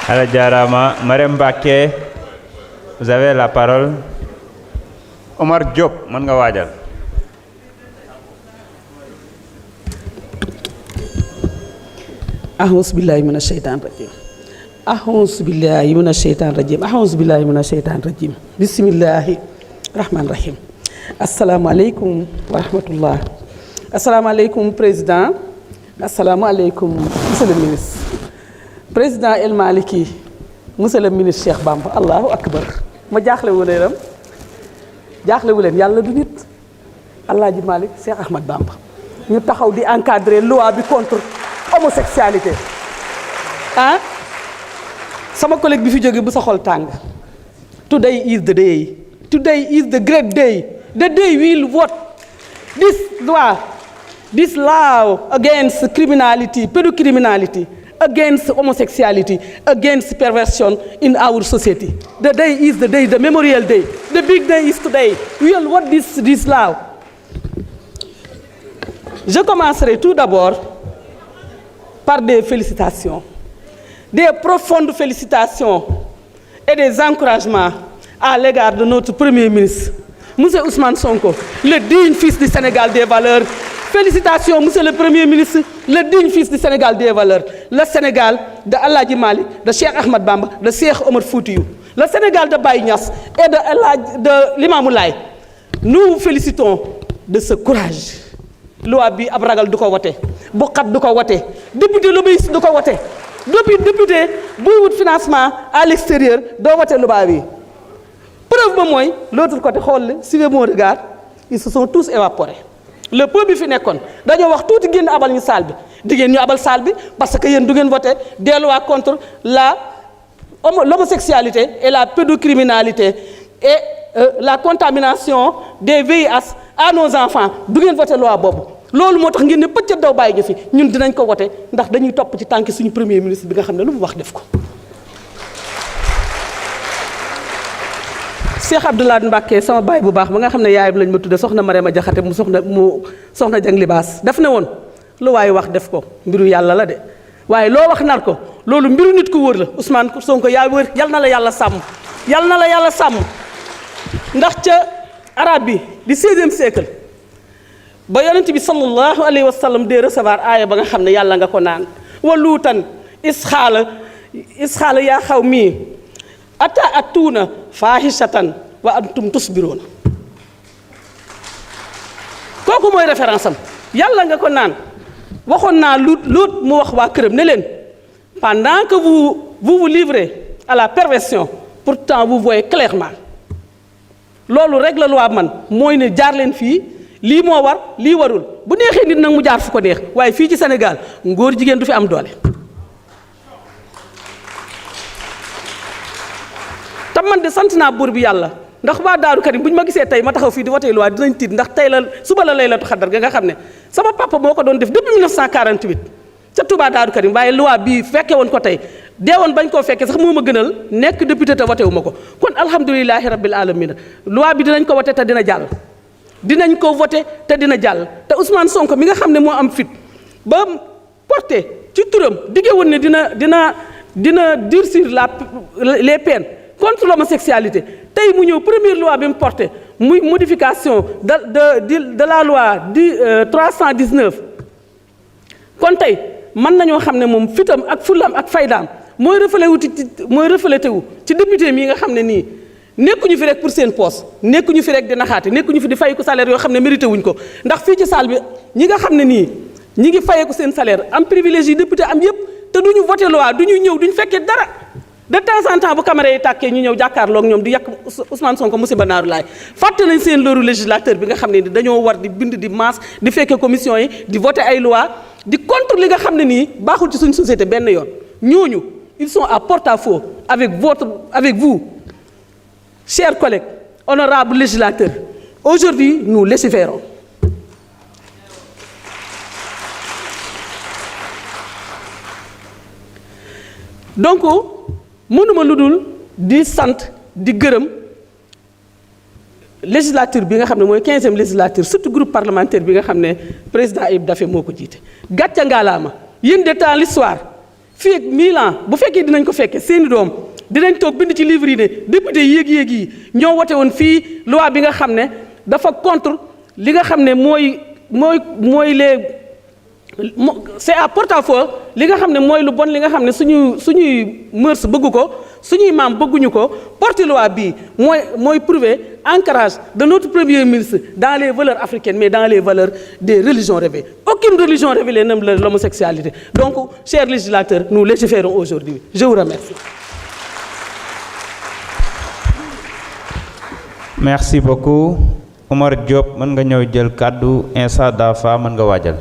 ala jarama. Marème Mbacké, vous avez la parole. Omar Diop, mën nga waajal. A'uuzu billahi mina shaytaani rajiim. A'uuzu billahi mina shaytaani rajiim. A'uuzu billahi mina shaytaani rajiim. Bismillahi rahmaani rahiim. Asalaamaaleykum wa rahmatullah. Asalaamaaleykum président. Asalaamaaleykum monsieur le ministre. Président El Maliki, monsieur le ministre Cheikh Bamba. Allahu akbar. ma jaaxle wu leen yàlla du nit. Alaaji Malick Cheikh Ahmad Bamba. ñu taxaw di encadrer loi bi contre homosexualité. ah sama collègue bi fi jóge bu sa xol tàng. Today is the day. Today is the great day. The day we'll vote this law against criminality, pedocriminality, against homosexuality, against perversion in our society. The day is the day, the memorial day. The big day is today. We'll vote this law. Je commencerai tout d'abord par des félicitations, des profondes félicitations et des encouragements à l'égard de notre Premier ministre, M. Ousmane Sonko, le digne fils du Sénégal des valeurs. Félicitations, M. le Premier ministre, le digne fils du Sénégal des valeurs. Le Sénégal de Alaaji Malick, de Cheikh Ahmad Bamba, de Cheikh Omar Foutiyou. Le Sénégal de Baye Niass et de l'Imam Laye. Nous vous félicitons de ce courage. Loi bi ab ragal du ko wote bu xat du ko wote député lobbyiste du ko wote député buy wut financement à l'extérieur doo wote loi bi preuve ba mooy l'autre côté xool suivez mon regard ils se sont tous évaporés. Le peuple bi fi nekkoon dañoo wax tuuti génn abal ñu salle bi diggéen ñu abal salle bi parce que yéen du ngeen voté des lois contre l'homosexualité et la pédocriminalité et la contamination des VIH à nos enfants du ngeen voté loi boobu loolu moo tax ngeen ne pëcc daw bàyyi ñu fi ñun dinañ ko voté ndax dañuy topp ci tànki suñu premier ministre bi nga xam ne lu mu wax def ko. Cheikh Abdoulaye Mbacké sama baay bu baax ba nga xam ne yaayam lañ ma tudde soxna Marema Jaxate mu soxna Jang Libaas daf ne woon lu waaye wax def ko mbiru yàlla la de waaye loo wax nar ko loolu mbiru nit ku wóor la Ousmane Sonko yaa wóor yal na la yàlla sàmm yal na la yàlla sàmm ndax ca arab bi di 16e siècle ba yonent bi sallallahu alayhi wa sallam de recevoir aaya ba nga xam ne yàlla nga ko naan wa luutan isxaala yaa xaw mii ata atuuna fahishatan wa antum tusbiroona kooku mooy référence am yàlla nga ko naan waxoon naa luut mu wax waa këram ne leen pendant que vous livrez à la perversion pourtant vous voyez clairement loolu rek la loi man mooy ne jaar leen fii lii moo war lii warul bu neexee nit nag mu jaar fu ko neex waaye fii ci Sénégal ngóor jigéen du fi am doole. te man de sant naa buur bi yàlla ndax waa Daaru Karim bu ñu ma gisee tey ma taxaw fii di wote loi dinañ tiit ndax tey la suba la Laylatul Qadr ga nga xam ne sama papa moo ko doon def depuis 1948 ca Touba Daaru Karim waaye loi bii fekke woon ko tey dee woon bañ koo fekkee sax moo ma gënal nekk député te wote wu ma ko kon alhamdulilahi rabbil alamina loi bi dinañ ko wote te dina jàll. dinañ ko voté te dina jàll te Ousmane Sonko mi nga xam ne moo am fit ba porté ci turam diggé woon ne dina durcir les peines contre l'homosexualité tey mu ñëw première loi bi mu porté muy modification de la loi 319 kon tey mën nañoo xam ne moom fitam ak fulam ak faydaam mooy reflété wu ci député mi nga xam ne nii nekkuñu fi rek pour seen poste nekkuñu fi rek di naxaate nekkuñu fi di fayeku salaire yoo xam ne mérité wuñ ko ndax fii ci salle bi ñi nga xam ne nii ñi ngi fayeku seen salaire am privilège yi député am yépp te duñu voté loi duñu ñëw duñu fekkee dara de temps en temps bu caméra yi tàkkee ñu ñëw jàkkaarloog ñoom di yàq Ousmane Sonko musiba naaru laay fàtte nañ seen loru législateur bi nga xam ne ni dañoo war di bind di masse di fekkee commission yi di voté ay loi di contre li nga xam ne nii baaxul ci suñu société benn yoon ñooñu ils sont à porte-à-faux avec vous chers collègues honorables législateurs aujourd'hui nous légiférons donc mënuma lu dul di sant di gërëm législature bi nga xam ne mooy 15e législature surtout groupe parlementaire bi nga xam ne président Ayib Daffé moo ko jiite gàcce ngaalaama yéen de temps l'histoire fii ak 1000 ans bu fekkee dinañ ko fekkee seeni doom dinañ toog bind ci livre yi ne député yéeg yi ñoo wote woon fii loi bi nga xam ne dafa contre li nga xam ne mooy les c'est à porte-à-faux li nga xam ne mooy lu bon li nga xam ne suñuy mœurs bëgg ko suñuy maam bëgguñu ko porte loi bii mooy prouver ancrage de notre premier ministre dans les valeurs africaines mais dans les valeurs des religions révélées. Aucune religion révélée n'aime l'homosexualité. Donc, chers législateurs, nous légiférons aujourd'hui. Je vous remercie. Merci beaucoup. Omar Diop, mën nga ñëw jël kàddu Insa Dafa mën nga waajal.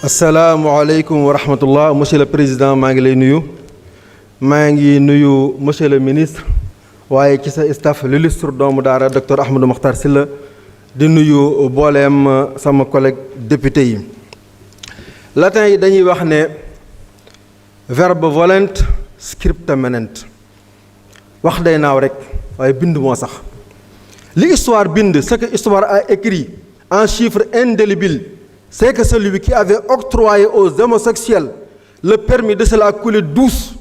asalaamaaleykum wa rahmatullah. Monsieur le président maa ngi lay nuyu monsieur le ministre waaye ci sa staff l'illustre doomu daara docteur Ahmadou Makhtar Sylla di nuyu booleem sama collègue député yi. latin yi dañuy wax ne verbe volent scripta manent, wax day naaw rek waaye bind moo sax. Li histoire bind, ce que histoire a écrit en chiffres indélébiles, c'est que celui qui avait octroyé aux homosexuels le permis de se la couler douce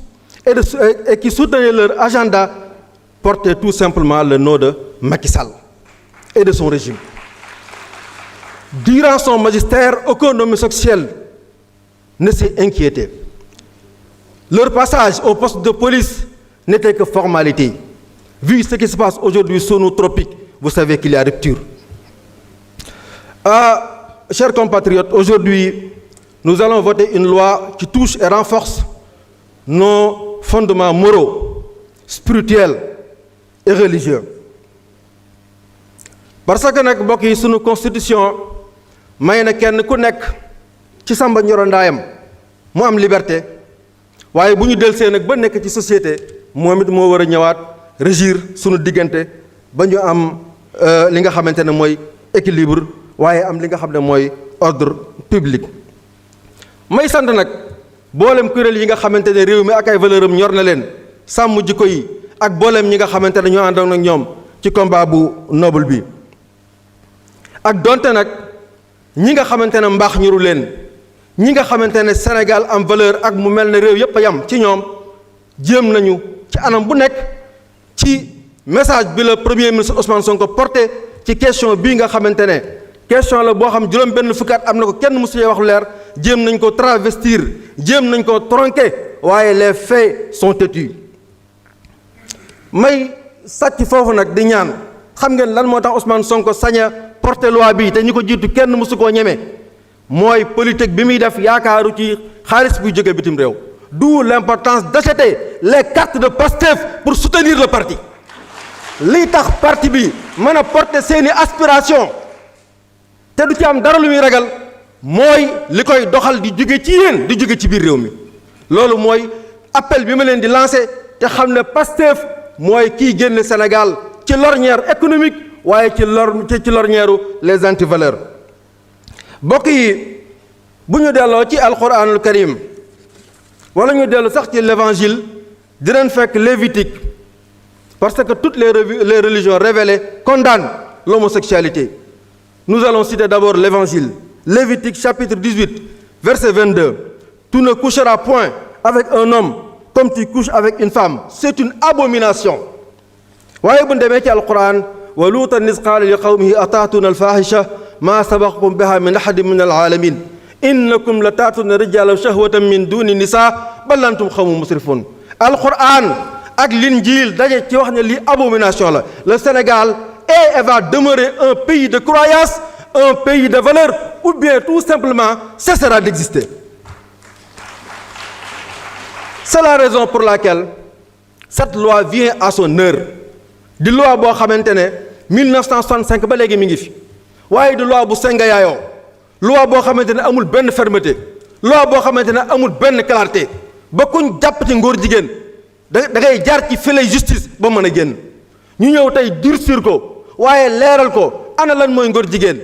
et qui soutenait leur agenda portait tout simplement le nom de Macky Sall et de son régime. Durant son magistère, aucun homosexuel ne s'est inquiété. Leur passage au poste de police n'était que formalité. Vu ce qui se passe aujourd'hui sur nos tropiques, vous savez qu'il y a rupture. Chers compatriotes, aujourd'hui, nous allons voter une loi qui touche et renforce nos fondements moraux, spirituels et religieux. Parce que nak bokk yi sunu constitution may na kenn ku nekk ci samba ñoro ndaayam mu am liberté waaye bu ñu delsee nag ba nekk ci société moom it moo war a ñëwaat régir sunu diggante ba ñu am li nga xamante ne mooy équilibre waaye am li nga xam ne mooy ordre public. may sant nag boolem kuréel yi nga xamante ne réew mi ak ay valeur am ñor na leen sàmm jikko yi ak boolem ñi nga xamante ne ñoo àndoon ak ñoom ci combat bu noble bi. ak donte nag ñi nga xamante ne mbaax ñuru leen ñi nga xamante ne Sénégal am valeur ak mu mel ne réew yépp a yam ci ñoom jéem nañu ci anam bu nekk ci message bi le premier ministre Ousmane Sonko porté ci question bii nga xamante ne question la boo xam juróom benn fukki at am na ko kenn mësu wax lu leer jéem nañ ko travestir jéem nañ ko tronquer waaye les faits sont têtus. may sàcc foofu nag di ñaan xam ngeen lan moo tax Ousmane Sonko saña porter loi bi te ñi ko jiitu kenn mësu koo ñeme mooy politique bi muy def yaakaaru ci xaalis buy jóge bitim réew. D'où l'importance d'acheter les cartes de Pastef pour soutenir le parti. Li tax parti bi mën a porter seeni aspiration te du ci am dara lu muy ragal mooy li koy doxal di jóge ci yéen di jóge ci biir réew mi. loolu mooy appel bi ma leen di lancer te xam ne Pastef mooy kiy génne Sénégal ci l'ornière économique waaye ci l'ornière les antivaleurs. bokk yi bu ñu delloo ci alquranul karim wala ñu dellu sax ci l'évangile dinañ fekk Lévitique parce que toutes les religions révélées condamnent l'homosexualité. Nous allons citer d'abord l'évangile. Lévitique chapitre 18 verset 22. Tu ne coucheras point avec un homme comme tu couches avec une femme. C'est une abomination. waaye bu ñu demee ci alquran wa luutan iz qaala li qawmihi ataatuna alfahisha ma sabaqakum biha min ahadin min alalamin innakum la taatuna rijala shahwatan min duni nisa bal antum qawmun musrifun. alquran ak l'injil daje ci wax ne lii abomination la. Le Sénégal est et va demeurer un pays de croyance, un pays de valeur, ou bien tout simplement cessera d'exister. C'est la raison pour laquelle cette loi vient à son heure. di loi boo xamante ne 1965 ba léegi mi ngi fi waaye di loi bu senga yaayoo loi boo xamante ne amul benn fermeté loi boo xamante ne amul benn clarté ba kuñ jàpp ci ngóor jigéen da ngay jaar ci filet justice ba mën a génn. ñu ñëw tey durcir ko waaye leeral ko ana lan mooy ngóor jigéen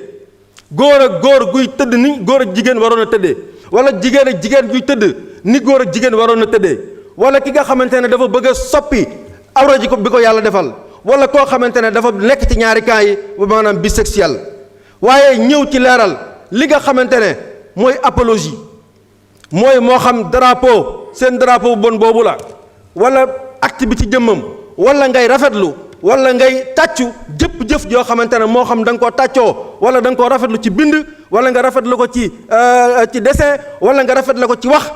góor ak góor guy tëdd ni góor ak jigéen waroon a tëddee wala jigéen ak jigéen guy tëdd ni góor ak jigéen waroon a tëddee wala ki nga xamante ne dafa bëgg a soppi awra ji ko bi ko yàlla defal wala koo xamante ne dafa nekk ci ñaari camp yi maanaam bisexuel waaye ñëw ci leeral li nga xamante ne mooy apologie mooy moo xam drapeau seen drapeau bon boobu la wala acte bi ci jëmmam wala ngay rafetlu wala ngay tàccu jëf joo xamante ne moo xam da nga koo tàccoo wala da nga koo rafetlu ci bind wala nga rafetlu ko ci dessin wala nga rafetlu ko ci wax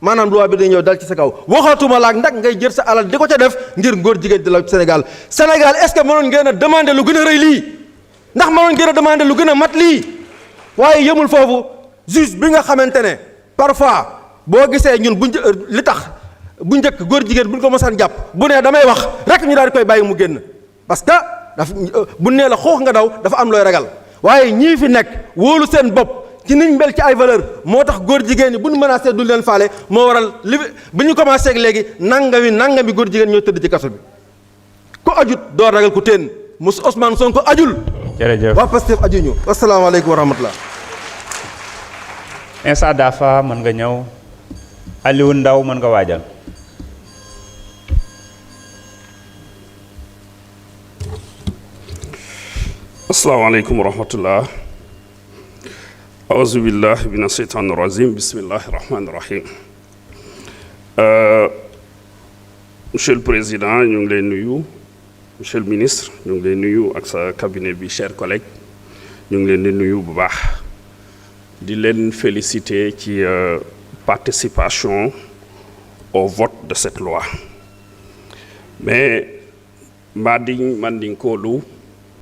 maanaam loi bi day ñëw dal ci sa kaw waxatuma laak ndax ngay jël sa alal di ko ca def ngir ngóor jigéen di la Sénégal est-ce que mënoon ngeen a demander lu gën a rëy lii ndax mënoon ngeen a demander lu gën a mat lii waaye yemul foofu juge bi nga xamante ne parfois boo gisee ñun li tax bu njëkk góor jigéen bu ñu ko mosaan jàpp bu nee damay wax rek ñu daal di koy bàyyi mu génn parce que dafa bu nee la xoox nga daw dafa am looy ragal waaye ñii fi nekk wóolu seen bopp ci niñ mel ci ay valeur moo tax góor jigéen ñi bu ñu menacé du leen faale moo waral li bi ñu commencé ak léegi nangami góor jigéen ñoo tëdd ci kaso bi ku ajut doo ragal ku teen mos Ousmane Sonko ajul. jërëjëf waa Pastef ajuñu asalaamaaleykum wa rahmatullah. Insa Dafa mën nga ñëw Aliou Ndaw mën nga waajal. asalaamaaleykum wa rahmatullah auzu billahi mina sheytaani rajim bismillahi rahmaani rahim monsieur le président ñu ngi lay nuyu monsieur le ministre ñu ngi lay nuyu ak sa cabinet bi chers collègues ñu ngi leen di nuyu bu baax di leen féliciter ci participation au vote de cette loi mais Mbading Mandinkoolu